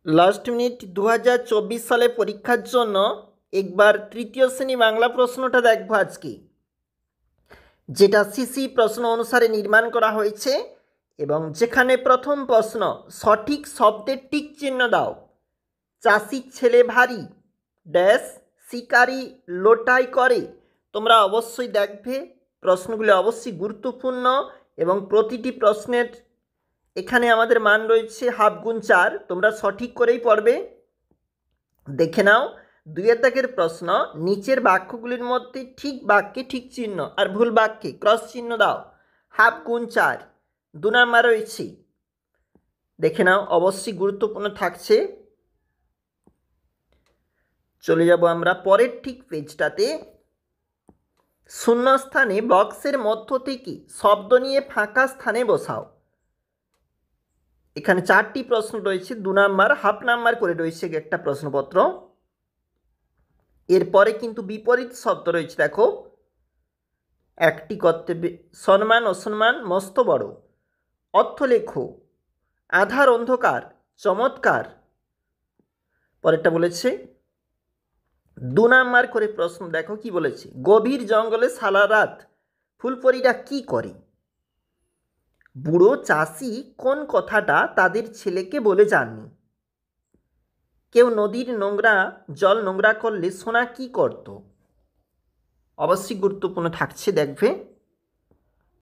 Last minute 2024 সালে পরীক্ষার জন্য একবার তৃতীয় শ্রেণী বাংলা প্রশ্নটা দেখবো আজকে, যেটা সিসি প্রশ্ন অনুসারে নির্মাণ করা হয়েছে এবং যেখানে প্রথম প্রশ্ন সঠিক শব্দের টিক চিহ্ন দাও। চাষির ছেলে ভারী ড্যাশ শিকারি লোটাই করে। তোমরা অবশ্যই দেখবে, প্রশ্নগুলো অবশ্যই গুরুত্বপূর্ণ এবং প্রতিটি প্রশ্নের এখানে আমাদের মান রয়েছে হাফ গুণ 4। তোমরা সঠিক করেই পড়বে। দেখে নাও, 2 দাগের প্রশ্ন, নিচের বাক্যগুলির মধ্যে ঠিক বাক্যে ঠিক চিহ্ন আর ভুল বাক্যে ক্রস চিহ্ন দাও। হাফ গুণ 4 2 নাম্বার রয়েছে। দেখে নাও, অবশ্যই গুরুত্বপূর্ণ থাকছে। চলে যাব আমরা পরের ঠিক পেজটাতে। শূন্যস্থানে বক্সের মধ্য থেকে শব্দ নিয়ে ফাঁকা স্থানে বসাও। এখানে 4টি প্রশ্ন রয়েছে, 2 নাম্বার হাফ নাম্বার করে রয়েছে একটা প্রশ্নপত্র। এরপরে কিন্তু বিপরীত শব্দ রয়েছে, দেখো। একটি কর্তব্যে সম্মান অসম্মান মস্ত বড়। অর্থ লেখো, আধার অন্ধকার চমৎকার। পরেরটা বলেছে 2 নাম্বার করে প্রশ্ন, দেখো কি বলেছে। গভীর জঙ্গলে সারা রাত ফুলপরীরা কি করে। বুড়ো চাষি কোন কথাটা তাদের ছেলেকে বলে যাননি। কেউ নদীর নোংরা জল নোংরা করলে সোনা কি করত। অবশ্যই গুরুত্বপূর্ণ থাকছে, দেখবে।